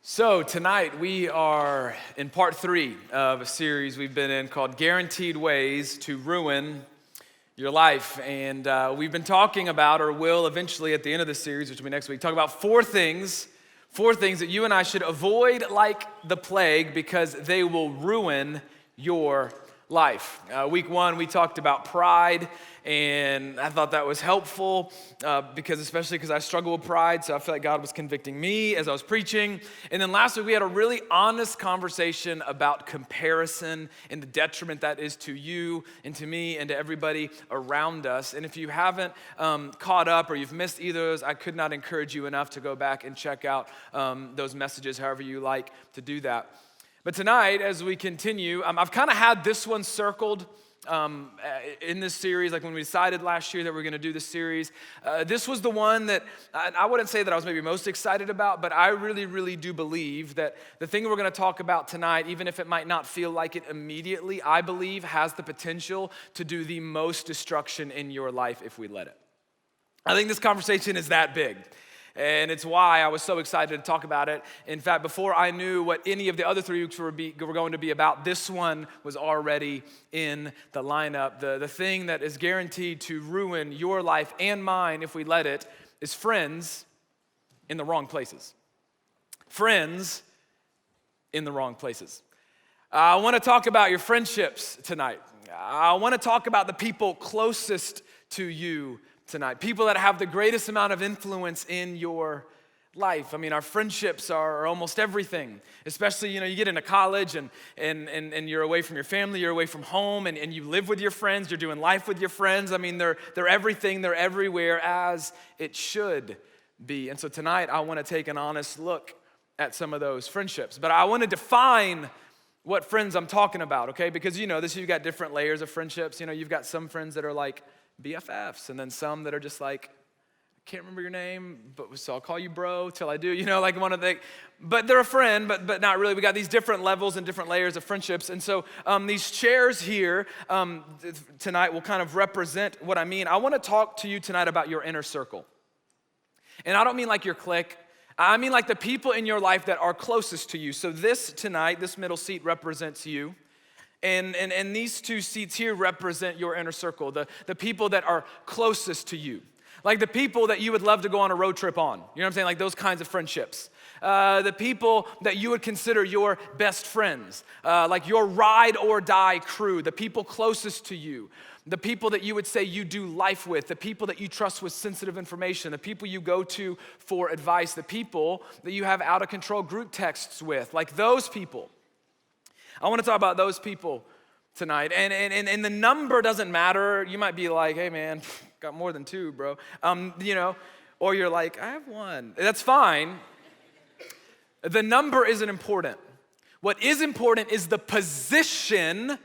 So tonight we are in part 3 of a series we've been in called Guaranteed Ways to Ruin Your Life. And we've been talking about, or will eventually at the end of the series, which will be next week, talk about four things that you and I should avoid like the plague because they will ruin your life. Week 1, we talked about pride, and I thought that was helpful especially because I struggle with pride, so I feel like God was convicting me as I was preaching. And then last week, we had a really honest conversation about comparison and the detriment that is to you and to me and to everybody around us. And if you haven't caught up or you've missed either of those, I could not encourage you enough to go back and check out those messages, however you like to do that. But tonight, as we continue, I've kind of had this one circled in this series, like when we decided last year that we were going to do this series. This was the one that I wouldn't say that I was maybe most excited about, but I really, really do believe that the thing we're going to talk about tonight, even if it might not feel like it immediately, I believe has the potential to do the most destruction in your life if we let it. I think this conversation is that big. And it's why I was so excited to talk about it. In fact, before I knew what any of the other 3 weeks were going to be about, this one was already in the lineup. The thing that is guaranteed to ruin your life and mine if we let it is friends in the wrong places. Friends in the wrong places. I want to talk about your friendships tonight. I want to talk about the people closest to you tonight, people that have the greatest amount of influence in your life. I mean, our friendships are almost everything, especially, you get into college and you're away from your family, you're away from home, and you live with your friends, you're doing life with your friends. I mean, they're everything, they're everywhere as it should be. And so tonight, I want to take an honest look at some of those friendships, but I want to define what friends I'm talking about, okay? Because you've got different layers of friendships. You've got some friends that are like BFFs, and then some that are just like, I can't remember your name, so I'll call you bro till I do, like one of the, but they're a friend, but not really. We got these different levels and different layers of friendships. And so these chairs here tonight will kind of represent what I mean. I want to talk to you tonight about your inner circle. And I don't mean like your clique. I mean like the people in your life that are closest to you. So this middle seat represents you. And these 2 seats here represent your inner circle, the people that are closest to you. Like the people that you would love to go on a road trip on. You know what I'm saying? Like those kinds of friendships. The people that you would consider your best friends. Like your ride or die crew. The people closest to you. The people that you would say you do life with. The people that you trust with sensitive information. The people you go to for advice. The people that you have out of control group texts with. Like those people. I want to talk about those people tonight. And the number doesn't matter. You might be like, hey man, got more than 2, bro. Or you're like, I have 1. That's fine. The number isn't important. What is important is the position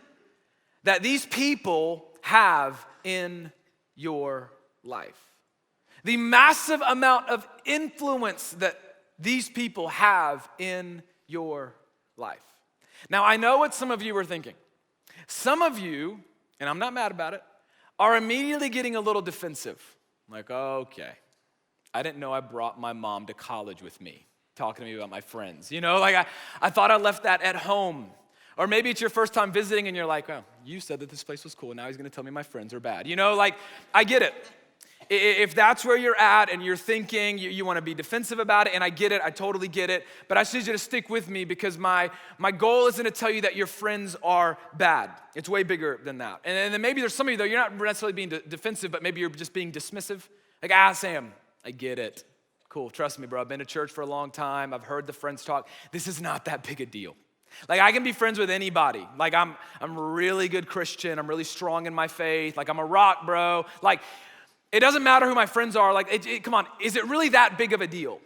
that these people have in your life. The massive amount of influence that these people have in your life. Now, I know what some of you are thinking. Some of you, and I'm not mad about it, are immediately getting a little defensive. Like, okay, I didn't know I brought my mom to college with me, talking to me about my friends. I thought I left that at home. Or maybe it's your first time visiting and you're like, well, you said that this place was cool, and now he's gonna tell me my friends are bad. I get it. If that's where you're at and you're thinking you want to be defensive about it, and I get it, I totally get it, but I just need you to stick with me because my goal isn't to tell you that your friends are bad. It's way bigger than that. And then maybe there's some of you, though, you're not necessarily being defensive, but maybe you're just being dismissive. Like, Sam, I get it. Cool, trust me, bro. I've been to church for a long time. I've heard the friends talk. This is not that big a deal. Like, I can be friends with anybody. Like, I'm a really good Christian. I'm really strong in my faith. Like, I'm a rock, bro. Like, it doesn't matter who my friends are. Like, come on, is it really that big of a deal?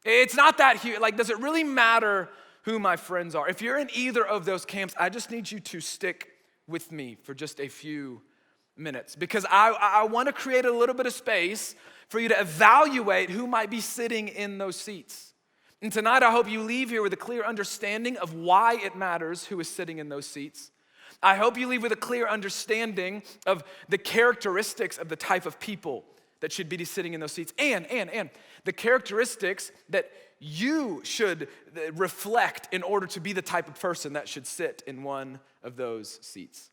It's not that huge. Like, does it really matter who my friends are? If you're in either of those camps, I just need you to stick with me for just a few minutes because I want to create a little bit of space for you to evaluate who might be sitting in those seats. And tonight, I hope you leave here with a clear understanding of why it matters who is sitting in those seats. I hope you leave with a clear understanding of the characteristics of the type of people that should be sitting in those seats, and the characteristics that you should reflect in order to be the type of person that should sit in one of those seats.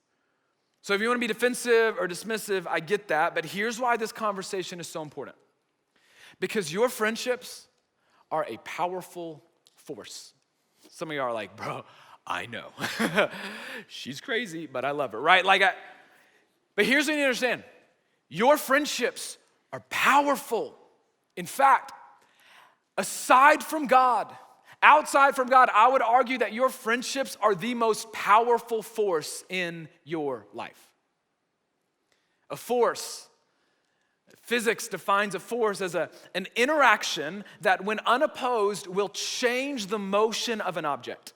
So if you want to be defensive or dismissive, I get that, but here's why this conversation is so important. Because your friendships are a powerful force. Some of you are like, bro, I know. She's crazy, but I love her, right? But here's what you need to understand. Your friendships are powerful. In fact, aside from God, outside from God, I would argue that your friendships are the most powerful force in your life. A force. Physics defines a force as an interaction that, when unopposed, will change the motion of an object.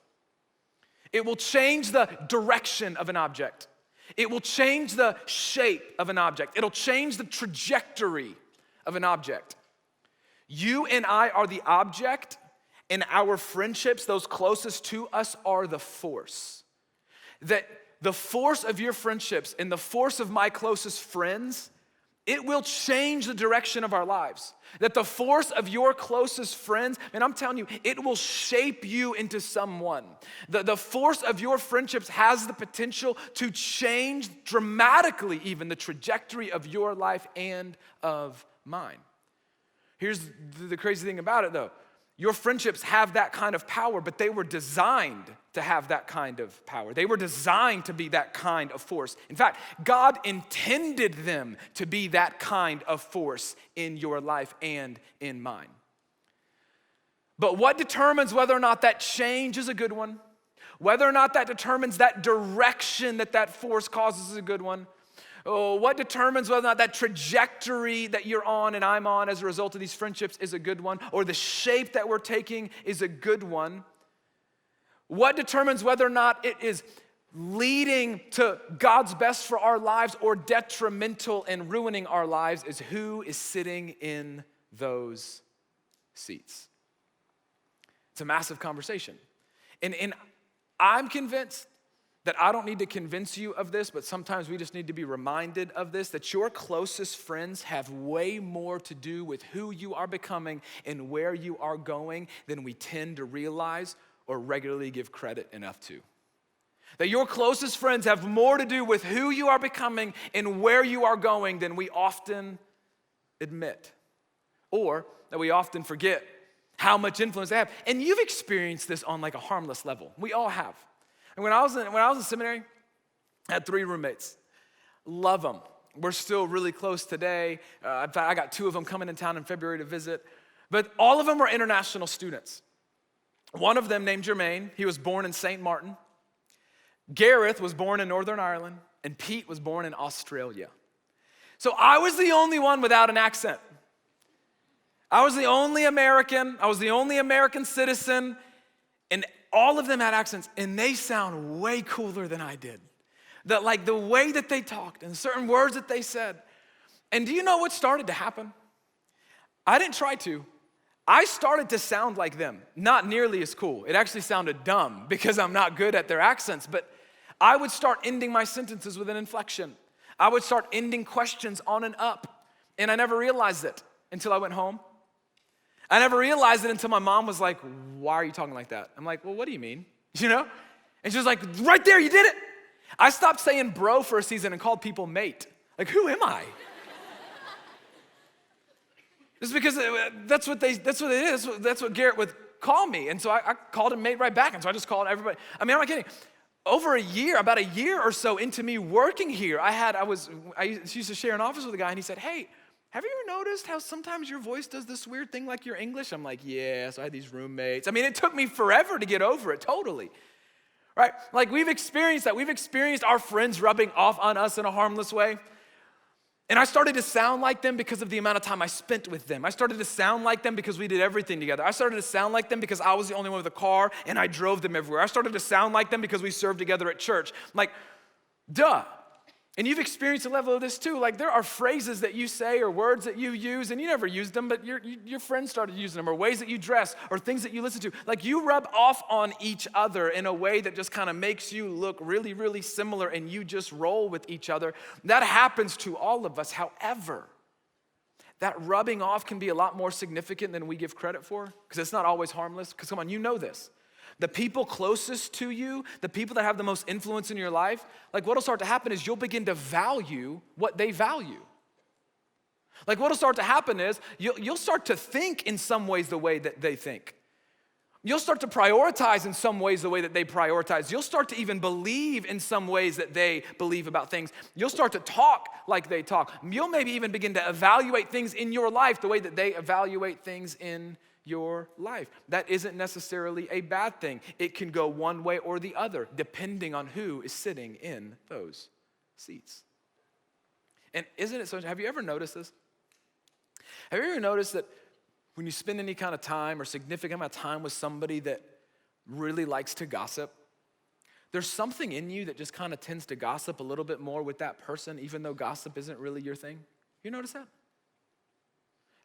It will change the direction of an object. It will change the shape of an object. It'll change the trajectory of an object. You and I are the object, and our friendships, those closest to us, are the force. That the force of your friendships and the force of my closest friends, it will change the direction of our lives. That the force of your closest friends, and I'm telling you, it will shape you into someone. The force of your friendships has the potential to change dramatically even the trajectory of your life and of mine. Here's the crazy thing about it though. Your friendships have that kind of power, but they were designed to have that kind of power. They were designed to be that kind of force. In fact, God intended them to be that kind of force in your life and in mine. But what determines whether or not that change is a good one, whether or not that determines that direction that force causes is a good one, what determines whether or not that trajectory that you're on and I'm on as a result of these friendships is a good one, or the shape that we're taking is a good one? What determines whether or not it is leading to God's best for our lives or detrimental and ruining our lives is who is sitting in those seats. It's a massive conversation. And I'm convinced that I don't need to convince you of this, but sometimes we just need to be reminded of this, that your closest friends have way more to do with who you are becoming and where you are going than we tend to realize or regularly give credit enough to. That your closest friends have more to do with who you are becoming and where you are going than we often admit, or that we often forget how much influence they have. And you've experienced this on like a harmless level. We all have. And when I was in seminary, I had 3 roommates. Love them. We're still really close today. In fact, I got 2 of them coming in town in February to visit. But all of them were international students. One of them, named Jermaine, he was born in St. Martin. Gareth was born in Northern Ireland. And Pete was born in Australia. So I was the only one without an accent. I was the only American. I was the only American citizen. And all of them had accents, and they sound way cooler than I did. That like the way that they talked and certain words that they said. And do you know what started to happen? I didn't try to. I started to sound like them. Not nearly as cool. It actually sounded dumb because I'm not good at their accents, but I would start ending my sentences with an inflection. I would start ending questions on an up, and I never realized it until I went home. I never realized it until my mom was like, why are you talking like that? I'm like, well, what do you mean? You know? And she was like, right there, you did it. I stopped saying bro for a season and called people mate. Like, who am I? Just because that's what it is. That's what Garrett would call me. And so I called him mate right back. And so I just called everybody. I mean, I'm not kidding. About a year or so into me working here, I used to share an office with a guy, and he said, hey, have you ever noticed how sometimes your voice does this weird thing like your English? I'm like, yeah, so I had these roommates. I mean, it took me forever to get over it, totally. Right? Like we've experienced that. We've experienced our friends rubbing off on us in a harmless way. And I started to sound like them because of the amount of time I spent with them. I started to sound like them because we did everything together. I started to sound like them because I was the only one with a car and I drove them everywhere. I started to sound like them because we served together at church. Like, duh. And you've experienced a level of this too. Like there are phrases that you say or words that you use and you never used them, but your friends started using them, or ways that you dress or things that you listen to. Like you rub off on each other in a way that just kind of makes you look really, really similar, and you just roll with each other. That happens to all of us. However, that rubbing off can be a lot more significant than we give credit for, because it's not always harmless. Because come on, you know this. The people closest to you, the people that have the most influence in your life, like what'll start to happen is you'll begin to value what they value. Like what'll start to happen is you'll start to think in some ways the way that they think. You'll start to prioritize in some ways the way that they prioritize. You'll start to even believe in some ways that they believe about things. You'll start to talk like they talk. You'll maybe even begin to evaluate things in your life the way that they evaluate things in your life. That isn't necessarily a bad thing. It can go one way or the other, depending on who is sitting in those seats. And isn't it so? Have you ever noticed this? Have you ever noticed that when you spend any kind of time or significant amount of time with somebody that really likes to gossip, there's something in you that just kind of tends to gossip a little bit more with that person, even though gossip isn't really your thing? You notice that?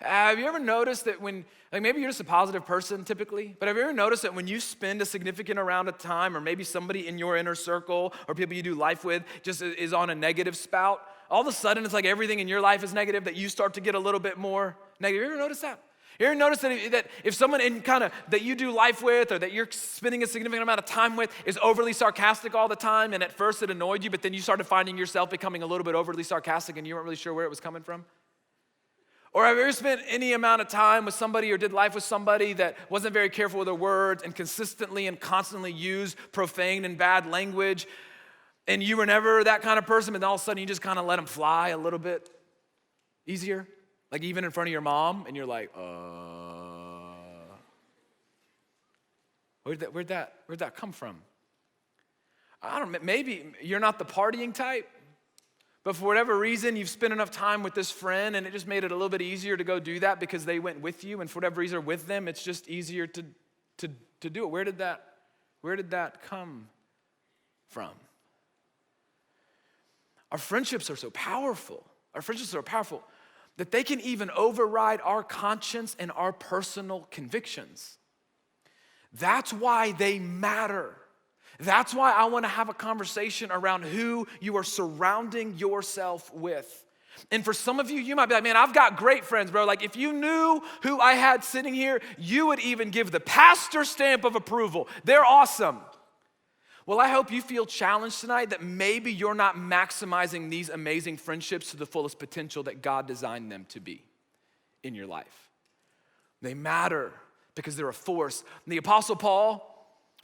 Have you ever noticed that when, like maybe you're just a positive person typically, but have you ever noticed that when you spend a significant amount of time, or maybe somebody in your inner circle or people you do life with just is on a negative spout, all of a sudden it's like everything in your life is negative, that you start to get a little bit more negative? You ever notice that? You ever notice that if someone that you do life with or that you're spending a significant amount of time with is overly sarcastic all the time, and at first it annoyed you, but then you started finding yourself becoming a little bit overly sarcastic and you weren't really sure where it was coming from? Or have you ever spent any amount of time with somebody or did life with somebody that wasn't very careful with their words and consistently and constantly used profane and bad language, and you were never that kind of person, but then all of a sudden you just kind of let them fly a little bit easier? Like even in front of your mom, and you're like, where'd that come from? I don't know, maybe you're not the partying type, but for whatever reason, you've spent enough time with this friend and it just made it a little bit easier to go do that because they went with you, and for whatever reason with them, it's just easier to do it. Where did that come from? Our friendships are so powerful. That they can even override our conscience and our personal convictions. That's why they matter. That's why I want to have a conversation around who you are surrounding yourself with. And for some of you, you might be like, man, I've got great friends, bro. Like if you knew who I had sitting here, you would even give the pastor stamp of approval. They're awesome. Well, I hope you feel challenged tonight that maybe you're not maximizing these amazing friendships to the fullest potential that God designed them to be in your life. They matter because they're a force. And the Apostle Paul,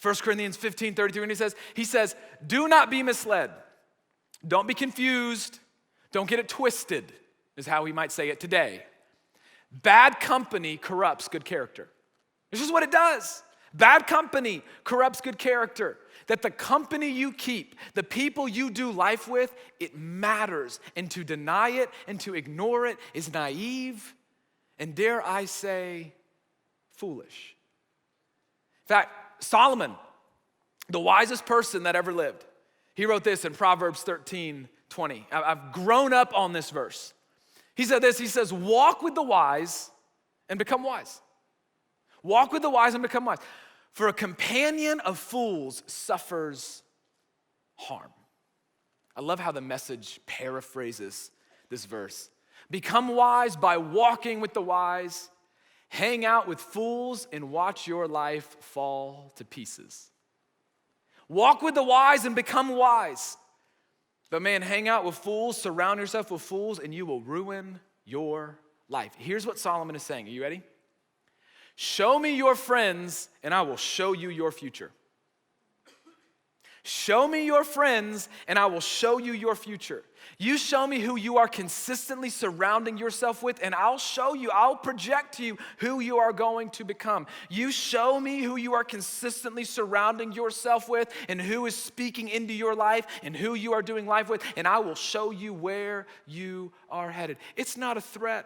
1 Corinthians 15:33, when he says, do not be misled. Don't be confused. Don't get it twisted, is how we might say it today. Bad company corrupts good character. This is what it does. Bad company corrupts good character. That the company you keep, the people you do life with, it matters. And to deny it and to ignore it is naive and, dare I say, foolish. In fact, Solomon, the wisest person that ever lived, he wrote this in Proverbs 13:20. I've grown up on this verse. He said this, he says, walk with the wise and become wise. Walk with the wise and become wise. For a companion of fools suffers harm. I love how the Message paraphrases this verse. Become wise by walking with the wise. Hang out with fools and watch your life fall to pieces. Walk with the wise and become wise. But man, hang out with fools, surround yourself with fools, and you will ruin your life. Here's what Solomon is saying. Are you ready? Show me your friends, and I will show you your future. Show me your friends, and I will show you your future. You show me who you are consistently surrounding yourself with, and I'll project to you who you are going to become. You show me who you are consistently surrounding yourself with, and who is speaking into your life, and who you are doing life with, and I will show you where you are headed. It's not a threat.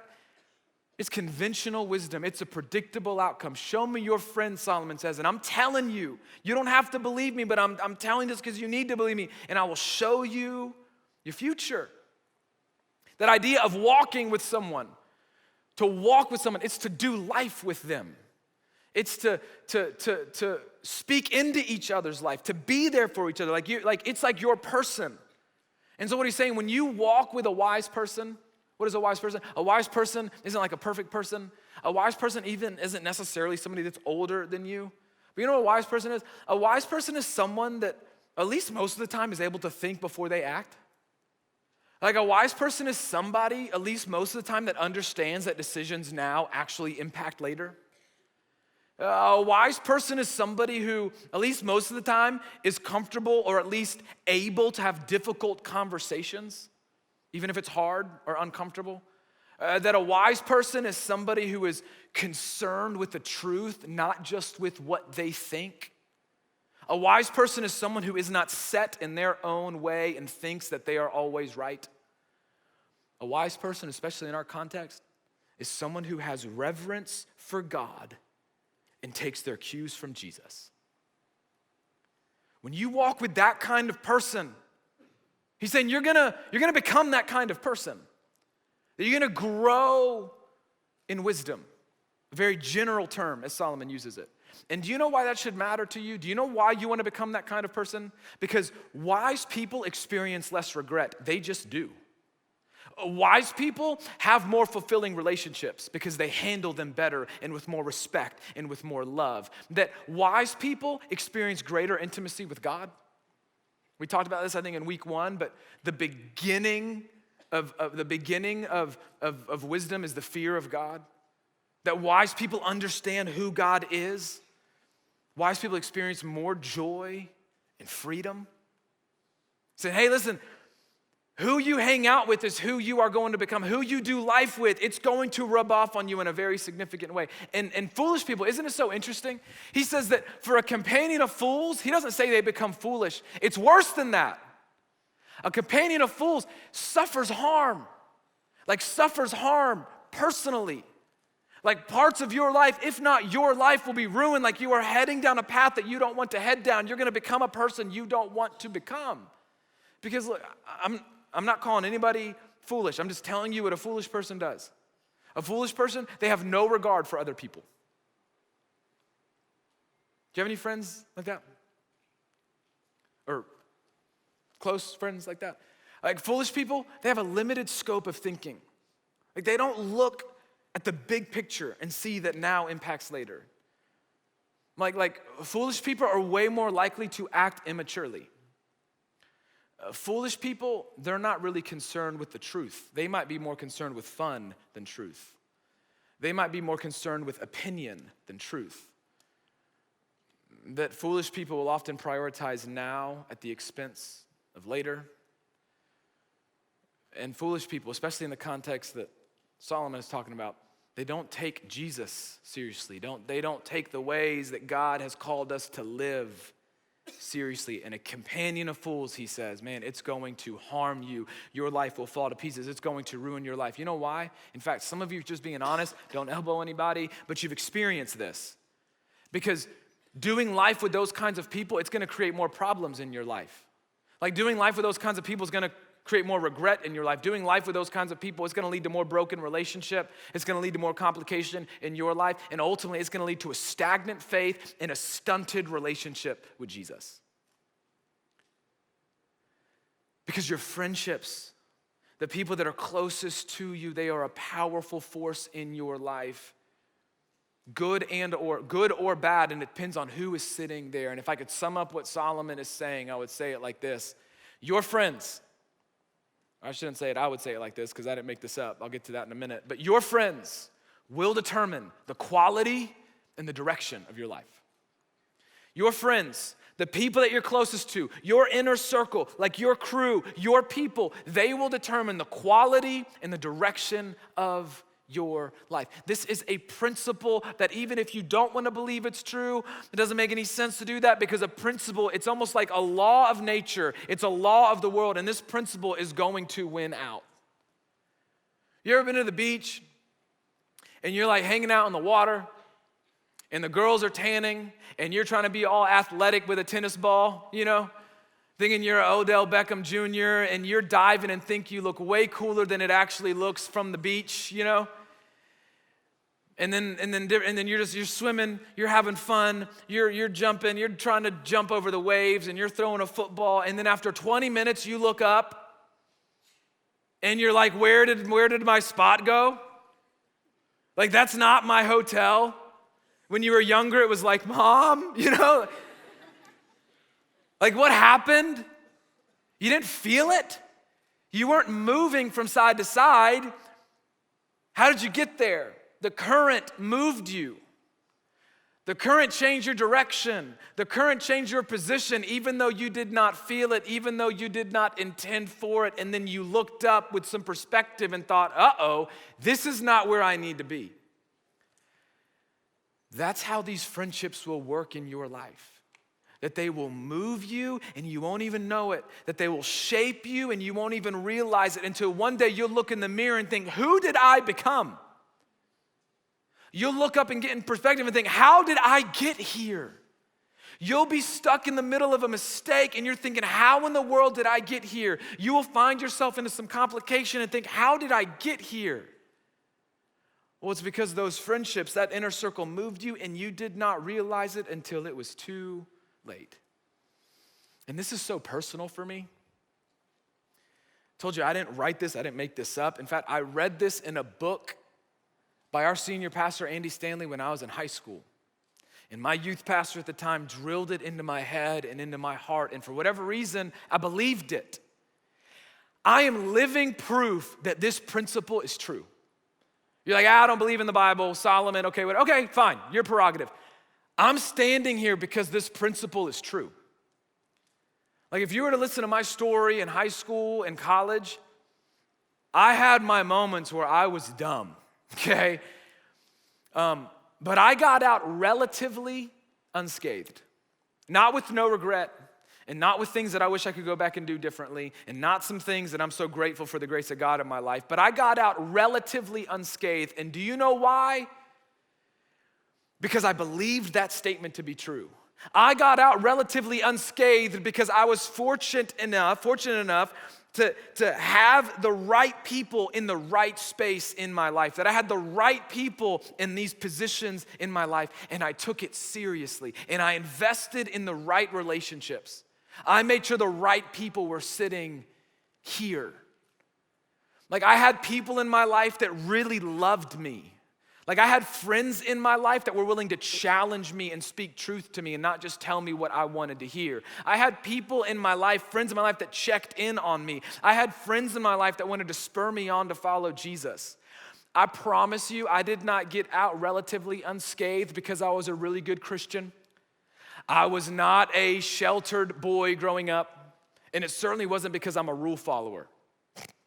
It's conventional wisdom. It's a predictable outcome. Show me your friend, Solomon says, and I'm telling you, you don't have to believe me, but I'm telling this because you need to believe me, and I will show you your future. That idea of walking with someone, to walk with someone, it's to do life with them. It's to speak into each other's life, to be there for each other. It's like your person. And so what he's saying, when you walk with a wise person, What is a wise person? A wise person isn't like a perfect person. A wise person even isn't necessarily somebody that's older than you. But you know what a wise person is? A wise person is someone that, at least most of the time, is able to think before they act. Like a wise person is somebody, at least most of the time, that understands that decisions now actually impact later. A wise person is somebody who, at least most of the time, is comfortable or at least able to have difficult conversations, even if it's hard or uncomfortable. That a wise person is somebody who is concerned with the truth, not just with what they think. A wise person is someone who is not set in their own way and thinks that they are always right. A wise person, especially in our context, is someone who has reverence for God and takes their cues from Jesus. When you walk with that kind of person, he's saying you're gonna become that kind of person. That you're gonna grow in wisdom. A very general term, as Solomon uses it. And do you know why that should matter to you? Do you know why you want to become that kind of person? Because wise people experience less regret. They just do. Wise people have more fulfilling relationships because they handle them better and with more respect and with more love. That wise people experience greater intimacy with God. We talked about this, I think, in week 1, but the beginning of wisdom is the fear of God. That wise people understand who God is. Wise people experience more joy and freedom. Say, hey, listen, who you hang out with is who you are going to become. Who you do life with, it's going to rub off on you in a very significant way. And foolish people, isn't it so interesting? He says that for a companion of fools, he doesn't say they become foolish. It's worse than that. A companion of fools suffers harm. Like suffers harm personally. Like parts of your life, if not your life, will be ruined. Like you are heading down a path that you don't want to head down. You're going to become a person you don't want to become. Because look, I'm not calling anybody foolish. I'm just telling you what a foolish person does. A foolish person, they have no regard for other people. Do you have any friends like that? Or close friends like that? Like foolish people, they have a limited scope of thinking. Like they don't look at the big picture and see that now impacts later. Like foolish people are way more likely to act immaturely. Foolish people, they're not really concerned with the truth. They might be more concerned with fun than truth. They might be more concerned with opinion than truth. That foolish people will often prioritize now at the expense of later. And foolish people, especially in the context that Solomon is talking about, they don't take Jesus seriously. They don't take the ways that God has called us to live seriously. And a companion of fools, he says, man, it's going to harm you. Your life will fall to pieces. It's going to ruin your life. You know why? In fact, some of you, just being honest, don't elbow anybody, but you've experienced this. Because doing life with those kinds of people, it's going to create more problems in your life. Like doing life with those kinds of people is going to create more regret in your life. Doing life with those kinds of people is going to lead to more broken relationship. It's going to lead to more complication in your life. And ultimately, it's going to lead to a stagnant faith and a stunted relationship with Jesus. Because your friendships, the people that are closest to you, they are a powerful force in your life. Good or bad, and it depends on who is sitting there. And if I could sum up what Solomon is saying, I would say it like this. Your friends, I shouldn't say it, I would say it like this because I didn't make this up. I'll get to that in a minute. But your friends will determine the quality and the direction of your life. Your friends, the people that you're closest to, your inner circle, like your crew, your people, they will determine the quality and the direction of your life. This is a principle that even if you don't want to believe it's true, it doesn't make any sense to do that because a principle, it's almost like a law of nature. It's a law of the world, and this principle is going to win out. You ever been to the beach and you're like hanging out in the water and the girls are tanning and you're trying to be all athletic with a tennis ball, you know? Thinking you're Odell Beckham Jr. and you're diving and think you look way cooler than it actually looks from the beach, you know? And then you're swimming, you're having fun, you're jumping, you're trying to jump over the waves and you're throwing a football, and then after 20 minutes you look up and you're like, where did my spot go? Like, that's not my hotel. When you were younger, it was like, Mom, Like, what happened? You didn't feel it? You weren't moving from side to side. How did you get there? The current moved you. The current changed your direction. The current changed your position, even though you did not feel it, even though you did not intend for it. And then you looked up with some perspective and thought, this is not where I need to be. That's how these friendships will work in your life. That they will move you and you won't even know it. That they will shape you and you won't even realize it until one day you'll look in the mirror and think, who did I become? You'll look up and get in perspective and think, how did I get here? You'll be stuck in the middle of a mistake and you're thinking, how in the world did I get here? You will find yourself into some complication and think, how did I get here? Well, it's because those friendships, that inner circle moved you and you did not realize it until it was too late. And this is so personal for me. I told you I didn't write this, I didn't make this up. In fact, I read this in a book by our senior pastor, Andy Stanley, when I was in high school. And my youth pastor at the time drilled it into my head and into my heart. And for whatever reason, I believed it. I am living proof that this principle is true. You're like, I don't believe in the Bible, Solomon, okay, fine, your prerogative. I'm standing here because this principle is true. Like if you were to listen to my story in high school and college, I had my moments where I was dumb. Okay? But I got out relatively unscathed. Not with no regret, and not with things that I wish I could go back and do differently, and not some things that I'm so grateful for the grace of God in my life, but I got out relatively unscathed. And do you know why? Because I believed that statement to be true. I got out relatively unscathed because I was fortunate enough to have the right people in the right space in my life, that I had the right people in these positions in my life, and I took it seriously, and I invested in the right relationships. I made sure the right people were sitting here. Like I had people in my life that really loved me. Like I had friends in my life that were willing to challenge me and speak truth to me and not just tell me what I wanted to hear. I had people in my life, friends in my life that checked in on me. I had friends in my life that wanted to spur me on to follow Jesus. I promise you, I did not get out relatively unscathed because I was a really good Christian. I was not a sheltered boy growing up, and it certainly wasn't because I'm a rule follower.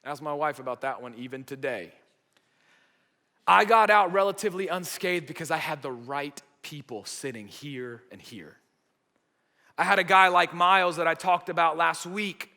Ask my wife about that one even today. I got out relatively unscathed because I had the right people sitting here and here. I had a guy like Miles that I talked about last week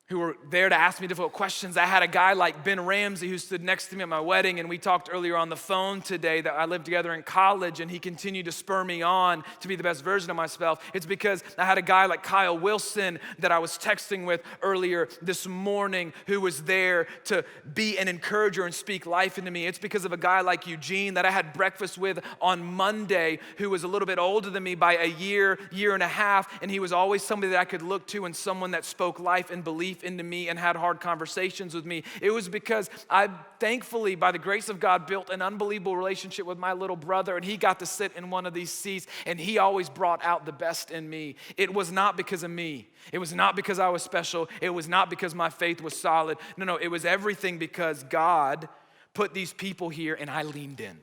who were there to ask me difficult questions. I had a guy like Ben Ramsey who stood next to me at my wedding, and we talked earlier on the phone today that I lived together in college, and he continued to spur me on to be the best version of myself. It's because I had a guy like Kyle Wilson that I was texting with earlier this morning who was there to be an encourager and speak life into me. It's because of a guy like Eugene that I had breakfast with on Monday who was a little bit older than me by a year and a half, and he was always somebody that I could look to and someone that spoke life and belief into me and had hard conversations with me. It was because I thankfully, by the grace of God, built an unbelievable relationship with my little brother, and he got to sit in one of these seats, and he always brought out the best in me. It was not because of me. It was not because I was special. It was not because my faith was solid. No, it was everything because God put these people here and I leaned in.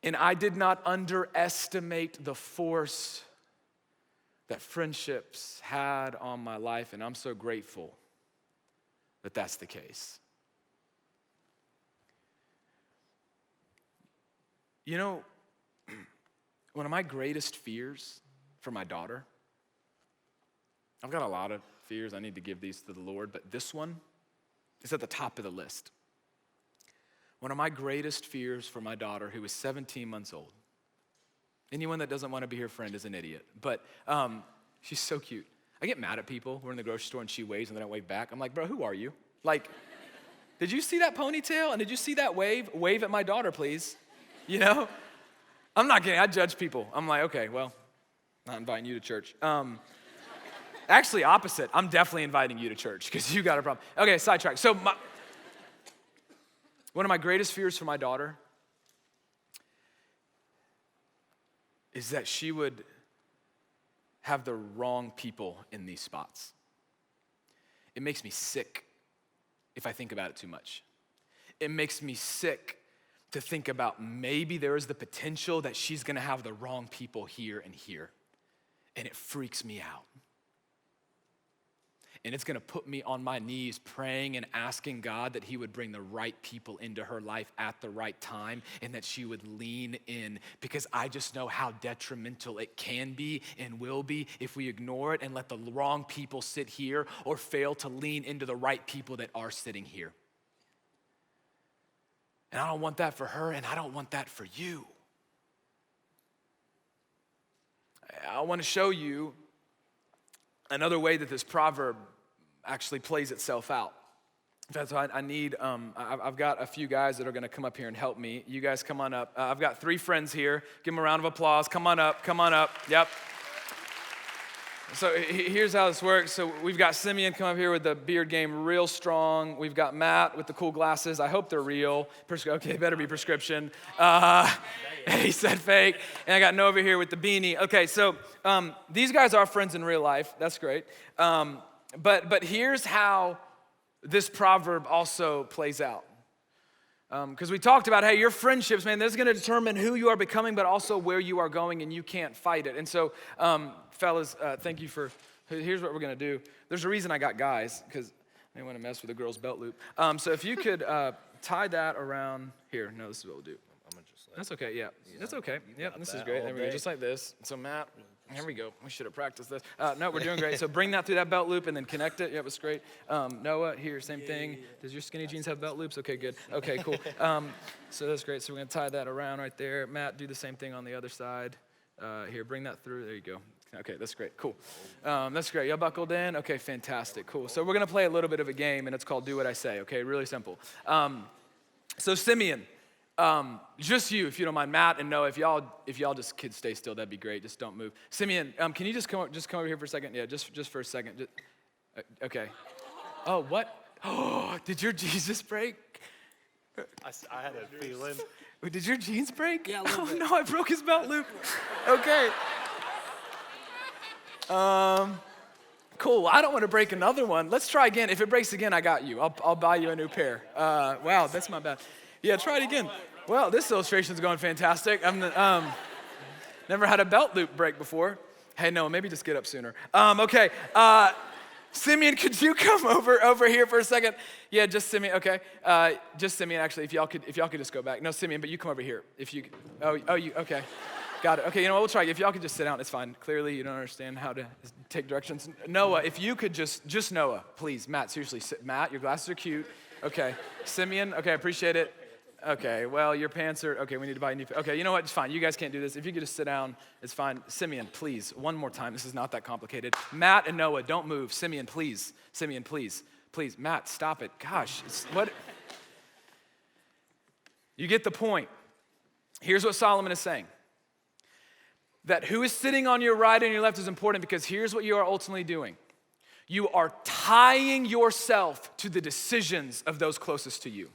And I did not underestimate the force that friendships had on my life, and I'm so grateful that that's the case. You know, one of my greatest fears for my daughter, I've got a lot of fears, I need to give these to the Lord, but this one is at the top of the list. One of my greatest fears for my daughter, who is 17 months old. Anyone that doesn't want to be her friend is an idiot. But she's so cute. I get mad at people. We're in the grocery store and she waves and they don't wave back. I'm like, bro, who are you? Like, did you see that ponytail? And did you see that wave? Wave at my daughter, please. You know? I'm not kidding. I judge people. I'm like, okay, well, not inviting you to church. Actually, opposite. I'm definitely inviting you to church because you got a problem. Okay, sidetrack. So one of my greatest fears for my daughter is that she would have the wrong people in these spots. It makes me sick if I think about it too much. It makes me sick to think about maybe there is the potential that she's gonna have the wrong people here and here. And it freaks me out. And it's gonna put me on my knees praying and asking God that he would bring the right people into her life at the right time and that she would lean in, because I just know how detrimental it can be and will be if we ignore it and let the wrong people sit here or fail to lean into the right people that are sitting here. And I don't want that for her, and I don't want that for you. I want to show you another way that this proverb actually plays itself out. In fact, so I've got a few guys that are gonna come up here and help me. You guys come on up. I've got 3 friends here. Give them a round of applause. Come on up. Yep. So here's how this works. So we've got Simeon come up here with the beard game real strong. We've got Matt with the cool glasses. I hope they're real. Okay, better be prescription. He said fake. And I got Noah over here with the beanie. Okay, so these guys are friends in real life. That's great. But here's how this proverb also plays out. Because we talked about, hey, your friendships, man, this is going to determine who you are becoming, but also where you are going, and you can't fight it. And so, fellas, thank you for, here's what we're going to do. There's a reason I got guys, because I didn't want to mess with a girl's belt loop. So if you could tie that around here. No, this is what we'll do. That's okay, yeah. That's okay. Yep, this is great. There we go, just like this. So Matt, here we go. We should have practiced this. No, we're doing great. So bring that through that belt loop and then connect it. Yep, it's great. Noah, here, same thing. Does your skinny jeans have belt loops? Okay, good. Okay, cool. So that's great. So we're gonna tie that around right there. Matt, do the same thing on the other side. Here, bring that through. There you go. Okay, that's great. Cool. That's great. Y'all buckled in? Okay, fantastic. Cool. So we're gonna play a little bit of a game, and it's called Do What I Say. Okay, really simple. So Simeon. Just you, if you don't mind. Matt and Noah, if y'all just kids stay still, that'd be great. Just don't move. Simeon, can you just come over here for a second? Yeah, just for a second. Okay. Oh, what? Oh, did your Jesus break? I had a feeling. Did your jeans break? Yeah, a little bit. No, I broke his belt loop. Okay. Cool. I don't want to break another one. Let's try again. If it breaks again, I got you. I'll buy you a new pair. Wow, that's my bad. Yeah, try it again. Well, this illustration's going fantastic. I've never had a belt loop break before. Hey, no, maybe just get up sooner. Okay, Simeon, could you come over here for a second? Yeah, just Simeon. Okay, just Simeon. Actually, if y'all could just go back. No, Simeon, but you come over here. If you, you. Okay, got it. Okay, you know what? We'll try. If y'all could just sit down, it's fine. Clearly, you don't understand how to take directions. Noah, if you could just Noah, please. Matt, seriously, Matt, your glasses are cute. Okay, Simeon. Okay, I appreciate it. Okay, well, your pants are, okay, we need to buy a new, okay, you know what, it's fine. You guys can't do this. If you could just sit down, it's fine. Simeon, please, one more time. This is not that complicated. Matt and Noah, don't move. Simeon, please. Simeon, please. Please, Matt, stop it. Gosh, what? You get the point. Here's what Solomon is saying. That who is sitting on your right and your left is important, because here's what you are ultimately doing. You are tying yourself to the decisions of those closest to you.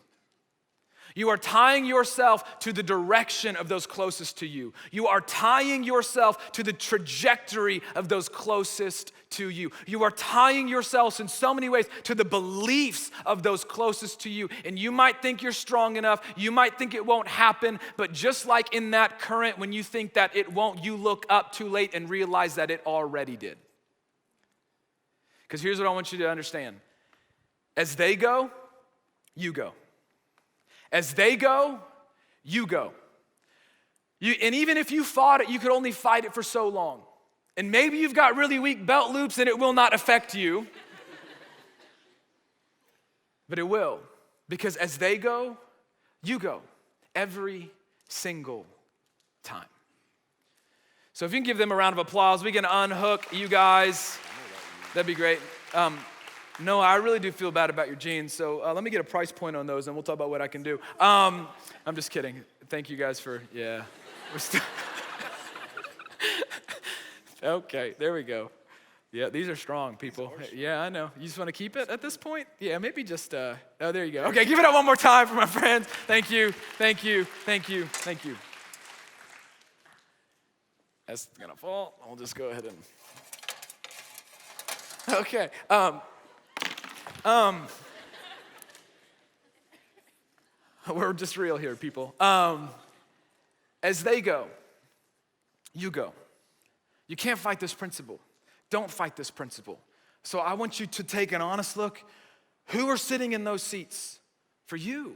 You are tying yourself to the direction of those closest to you. You are tying yourself to the trajectory of those closest to you. You are tying yourselves in so many ways to the beliefs of those closest to you. And you might think you're strong enough. You might think it won't happen. But just like in that current, when you think that it won't, you look up too late and realize that it already did. Because here's what I want you to understand. As they go, you go. As they go, you go. And even if you fought it, you could only fight it for so long. And maybe you've got really weak belt loops and it will not affect you. But it will. Because as they go, you go. Every single time. So if you can give them a round of applause, we can unhook you guys. That'd be great. No, I really do feel bad about your jeans, so let me get a price point on those, and we'll talk about what I can do. I'm just kidding. Thank you guys for, yeah. Okay, there we go. Yeah, these are strong, people. Yeah, I know. You just want to keep it at this point? Yeah, maybe just, oh, there you go. Okay, give it up one more time for my friends. Thank you, thank you, thank you, thank you. That's gonna fall. I'll just go ahead and, okay. We're just real here, people. As they go, you go. You can't fight this principle. Don't fight this principle. So I want you to take an honest look. Who are sitting in those seats for you?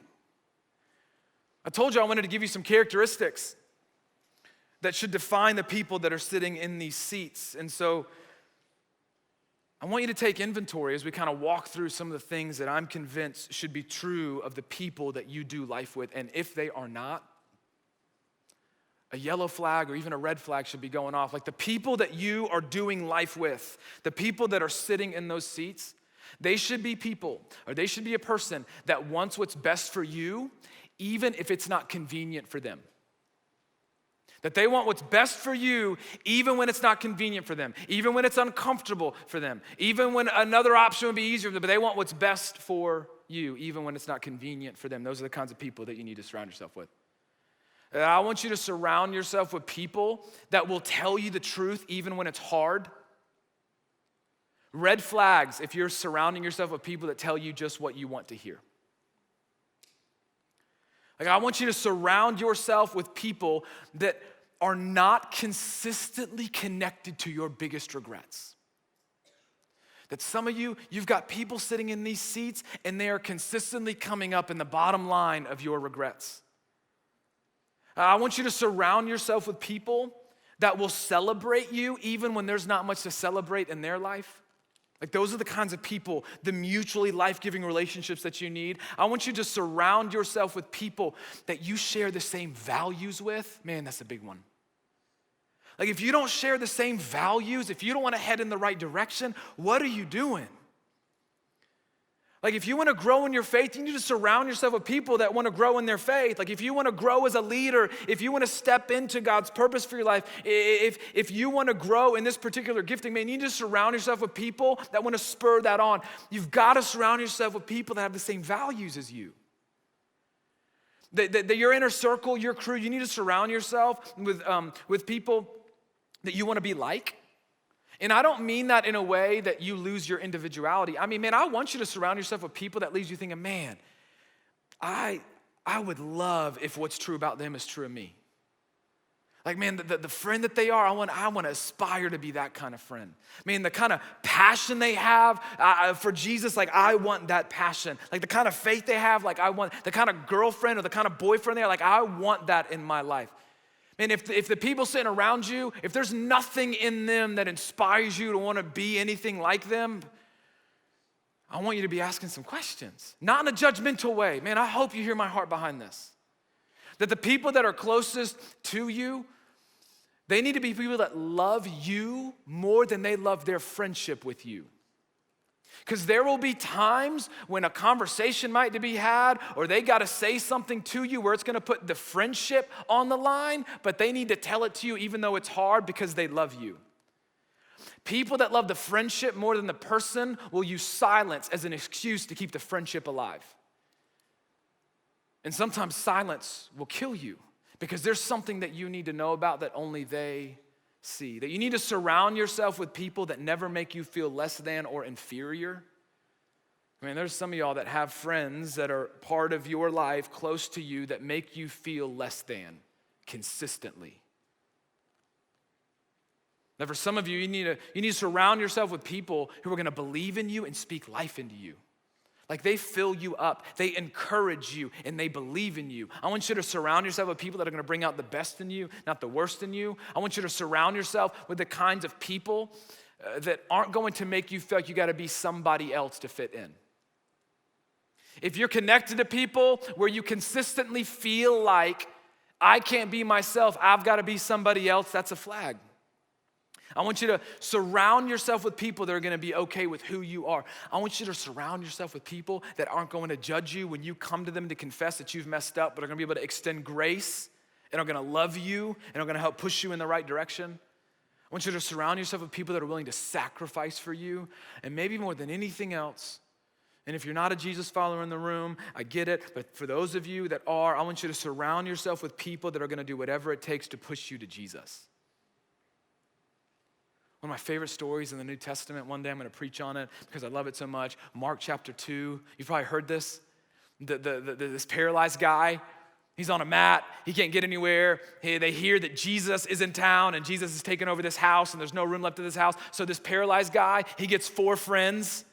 I told you I wanted to give you some characteristics that should define the people that are sitting in these seats. And so I want you to take inventory as we kind of walk through some of the things that I'm convinced should be true of the people that you do life with. And if they are not, a yellow flag or even a red flag should be going off. Like the people that you are doing life with, the people that are sitting in those seats, they should be people, or they should be a person that wants what's best for you, even if it's not convenient for them. That they want what's best for you, even when it's not convenient for them, even when it's uncomfortable for them, even when another option would be easier for them, but they want what's best for you, even when it's not convenient for them. Those are the kinds of people that you need to surround yourself with. And I want you to surround yourself with people that will tell you the truth even when it's hard. Red flags if you're surrounding yourself with people that tell you just what you want to hear. Like I want you to surround yourself with people that are not consistently connected to your biggest regrets. That some of you, you've got people sitting in these seats and they are consistently coming up in the bottom line of your regrets. I want you to surround yourself with people that will celebrate you even when there's not much to celebrate in their life. Like those are the kinds of people, the mutually life-giving relationships that you need. I want you to surround yourself with people that you share the same values with. Man, that's a big one. Like if you don't share the same values, if you don't want to head in the right direction, what are you doing? Like if you want to grow in your faith, you need to surround yourself with people that want to grow in their faith. Like if you want to grow as a leader, if you want to step into God's purpose for your life, if you want to grow in this particular gifting, man, you need to surround yourself with people that want to spur that on. You've got to surround yourself with people that have the same values as you. Your inner circle, your crew, you need to surround yourself with people that you want to be like. And I don't mean that in a way that you lose your individuality. I mean, man, I want you to surround yourself with people that leaves you thinking, man, I would love if what's true about them is true of me. Like, man, the friend that they are, I want to aspire to be that kind of friend. Man, the kind of passion they have for Jesus, like I want that passion. Like the kind of faith they have, like I want the kind of girlfriend or the kind of boyfriend they are, like I want that in my life. And if the people sitting around you, if there's nothing in them that inspires you to want to be anything like them, I want you to be asking some questions. Not in a judgmental way. Man, I hope you hear my heart behind this. That the people that are closest to you, they need to be people that love you more than they love their friendship with you. Because there will be times when a conversation might be had or they got to say something to you where it's going to put the friendship on the line, but they need to tell it to you even though it's hard because they love you. People that love the friendship more than the person will use silence as an excuse to keep the friendship alive. And sometimes silence will kill you because there's something that you need to know about that only they see. That you need to surround yourself with people that never make you feel less than or inferior. I mean, there's some of y'all that have friends that are part of your life close to you that make you feel less than consistently. Now, for some of you, you need to surround yourself with people who are going to believe in you and speak life into you. Like they fill you up, they encourage you, and they believe in you. I want you to surround yourself with people that are going to bring out the best in you, not the worst in you. I want you to surround yourself with the kinds of people that aren't going to make you feel like you got to be somebody else to fit in. If you're connected to people where you consistently feel like, I can't be myself, I've got to be somebody else, that's a flag. I want you to surround yourself with people that are going to be okay with who you are. I want you to surround yourself with people that aren't going to judge you when you come to them to confess that you've messed up, but are going to be able to extend grace and are going to love you and are going to help push you in the right direction. I want you to surround yourself with people that are willing to sacrifice for you, and maybe more than anything else. And if you're not a Jesus follower in the room, I get it, but for those of you that are, I want you to surround yourself with people that are gonna do whatever it takes to push you to Jesus. One of my favorite stories in the New Testament, one day I'm gonna preach on it because I love it so much. Mark chapter 2, you've probably heard this. This paralyzed guy, he's on a mat, he can't get anywhere. They hear that Jesus is in town and Jesus is taking over this house and there's no room left in this house. So this paralyzed guy, he gets 4 friends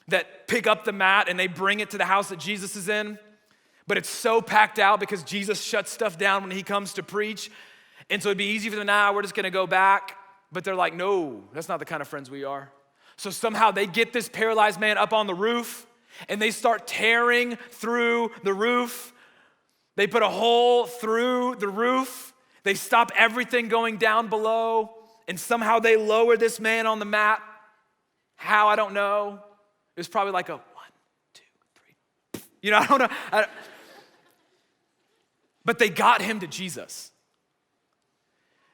that pick up the mat and they bring it to the house that Jesus is in. But it's so packed out because Jesus shuts stuff down when he comes to preach. And so it'd be easy for them, we're just gonna go back. But they're like, no, that's not the kind of friends we are. So somehow they get this paralyzed man up on the roof and they start tearing through the roof. They put a hole through the roof. They stop everything going down below and somehow they lower this man on the mat. How, I don't know. It was probably like a 1, 2, 3. I don't know. But they got him to Jesus.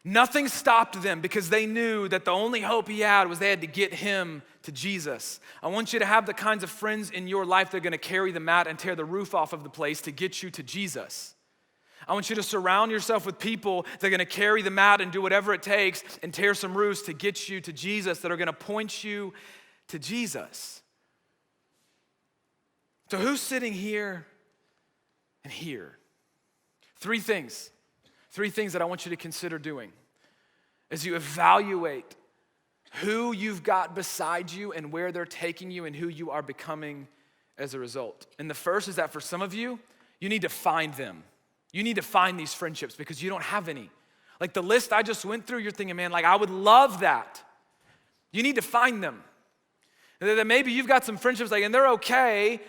Nothing stopped them because they knew that the only hope he had was they had to get him to Jesus. I want you to have the kinds of friends in your life that are gonna carry the mat and tear the roof off of the place to get you to Jesus. I want you to surround yourself with people that are gonna carry the mat and do whatever it takes and tear some roofs to get you to Jesus, that are gonna point you to Jesus. So who's sitting here and here? 3 things that I want you to consider doing as you evaluate who you've got beside you and where they're taking you and who you are becoming as a result. And the first is that for some of you, you need to find them. You need to find these friendships because you don't have any. Like the list I just went through, you're thinking, man, like I would love that. You need to find them. And then maybe you've got some friendships and they're okay,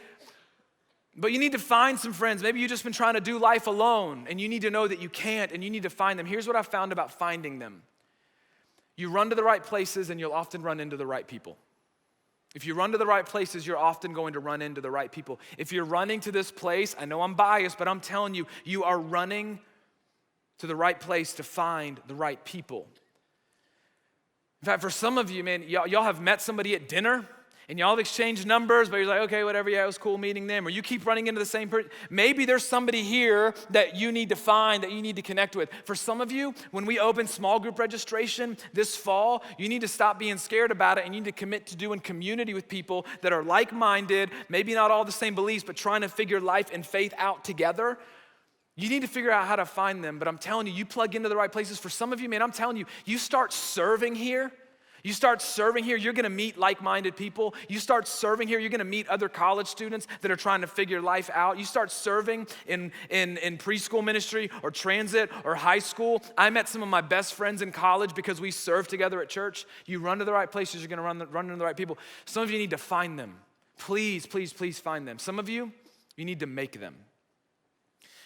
but you need to find some friends. Maybe you've just been trying to do life alone and you need to know that you can't and you need to find them. Here's what I found about finding them. You run to the right places and you'll often run into the right people. If you run to the right places, you're often going to run into the right people. If you're running to this place, I know I'm biased, but I'm telling you, you are running to the right place to find the right people. In fact, for some of you, man, y'all have met somebody at dinner and y'all have exchanged numbers, but you're like, okay, whatever, yeah, it was cool meeting them. Or you keep running into the same person. Maybe there's somebody here that you need to find, that you need to connect with. For some of you, when we open small group registration this fall, you need to stop being scared about it and you need to commit to doing community with people that are like-minded, maybe not all the same beliefs, but trying to figure life and faith out together. You need to figure out how to find them, but I'm telling you, you plug into the right places. For some of you, man, I'm telling you, you start serving here. You start serving here, you're gonna meet like-minded people. You start serving here, you're gonna meet other college students that are trying to figure life out. You start serving in preschool ministry or transit or high school. I met some of my best friends in college because we served together at church. You run to the right places, you're gonna run into the right people. Some of you need to find them. Please, please, please find them. Some of you, you need to make them.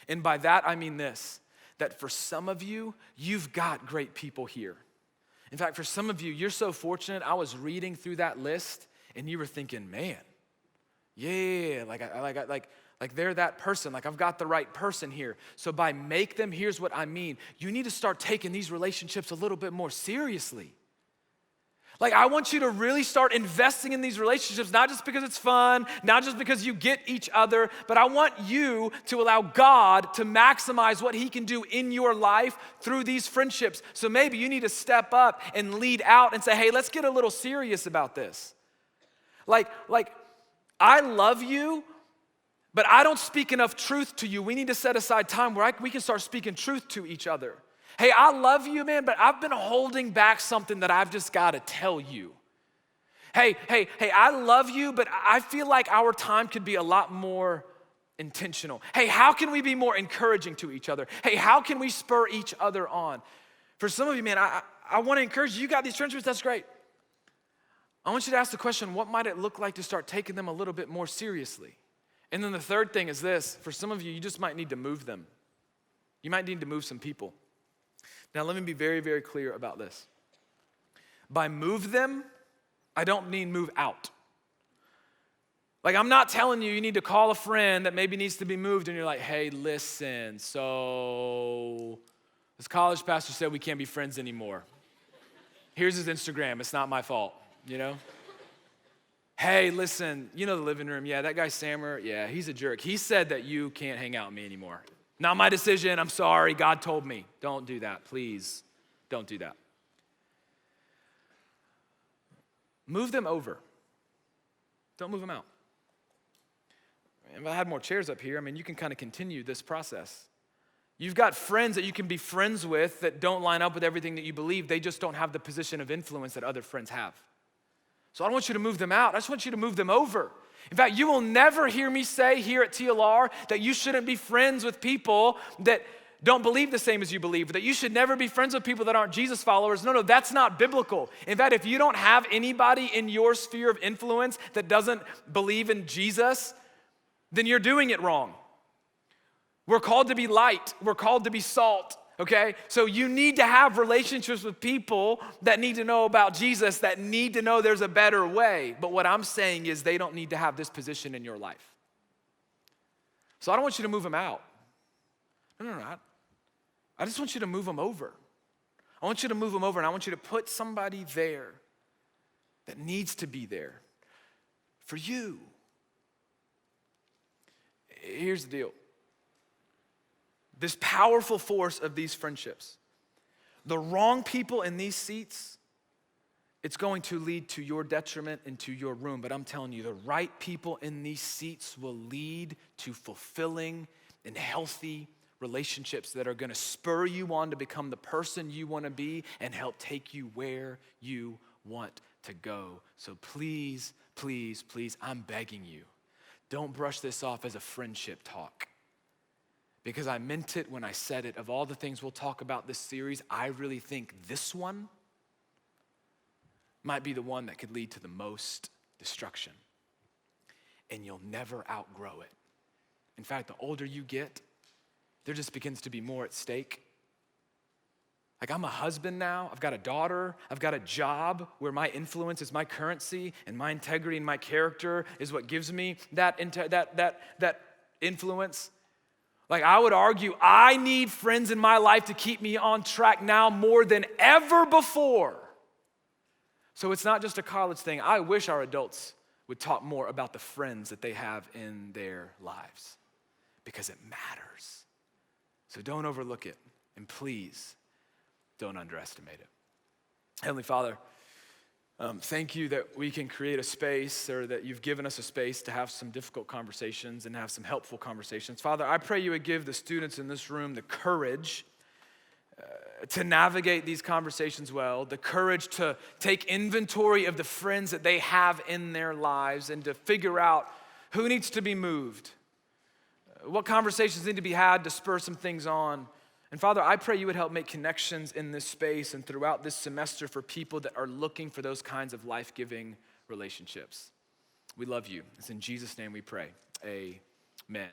And by that, I mean this, that for some of you, you've got great people here. In fact, for some of you, you're so fortunate. I was reading through that list and you were thinking, man, yeah, like they're that person. Like I've got the right person here. So by make them, here's what I mean. You need to start taking these relationships a little bit more seriously. Like I want you to really start investing in these relationships, not just because it's fun, not just because you get each other, but I want you to allow God to maximize what he can do in your life through these friendships. So maybe you need to step up and lead out and say, hey, let's get a little serious about this. Like I love you, but I don't speak enough truth to you. We need to set aside time where we can start speaking truth to each other. Hey, I love you, man, but I've been holding back something that I've just got to tell you. Hey, I love you, but I feel like our time could be a lot more intentional. Hey, how can we be more encouraging to each other? Hey, how can we spur each other on? For some of you, man, I want to encourage you. You got these friendships, that's great. I want you to ask the question, what might it look like to start taking them a little bit more seriously? And then the third thing is this. For some of you, you just might need to move them. You might need to move some people. Now, let me be very, very clear about this. By move them, I don't mean move out. Like, I'm not telling you need to call a friend that maybe needs to be moved and you're like, hey, listen, so this college pastor said we can't be friends anymore. Here's his Instagram. It's not my fault, you know? Hey, listen, you know the living room. Yeah, that guy Sammer, yeah, he's a jerk. He said that you can't hang out with me anymore. Not my decision. I'm sorry. God told me. Don't do that. Please don't do that. Move them over. Don't move them out. If I had more chairs up here, you can kind of continue this process. You've got friends that you can be friends with that don't line up with everything that you believe. They just don't have the position of influence that other friends have. So I don't want you to move them out. I just want you to move them over. In fact, you will never hear me say here at TLR that you shouldn't be friends with people that don't believe the same as you believe, that you should never be friends with people that aren't Jesus followers. No, that's not biblical. In fact, if you don't have anybody in your sphere of influence that doesn't believe in Jesus, then you're doing it wrong. We're called to be light. We're called to be salt, okay? So you need to have relationships with people that need to know about Jesus, that need to know there's a better way. But what I'm saying is they don't need to have this position in your life. So I don't want you to move them out. No. I just want you to move them over. I want you to move them over, and I want you to put somebody there that needs to be there for you. Here's the deal. This powerful force of these friendships, the wrong people in these seats, it's going to lead to your detriment and to your ruin. But I'm telling you, the right people in these seats will lead to fulfilling and healthy relationships that are going to spur you on to become the person you want to be and help take you where you want to go. So please, please, please, I'm begging you, don't brush this off as a friendship talk. Because I meant it when I said it. Of all the things we'll talk about this series, I really think this one might be the one that could lead to the most destruction. And you'll never outgrow it. In fact, the older you get, there just begins to be more at stake. Like, I'm a husband now, I've got a daughter, I've got a job where my influence is my currency and my integrity and my character is what gives me that influence. Like, I would argue, I need friends in my life to keep me on track now more than ever before. So it's not just a college thing. I wish our adults would talk more about the friends that they have in their lives because it matters. So don't overlook it, and please don't underestimate it. Heavenly Father, thank you that we can create a space, or that you've given us a space to have some difficult conversations and have some helpful conversations. Father, I pray you would give the students in this room the courage to navigate these conversations well, the courage to take inventory of the friends that they have in their lives and to figure out who needs to be moved, what conversations need to be had to spur some things on. And Father, I pray you would help make connections in this space and throughout this semester for people that are looking for those kinds of life-giving relationships. We love you. It's in Jesus' name we pray. Amen.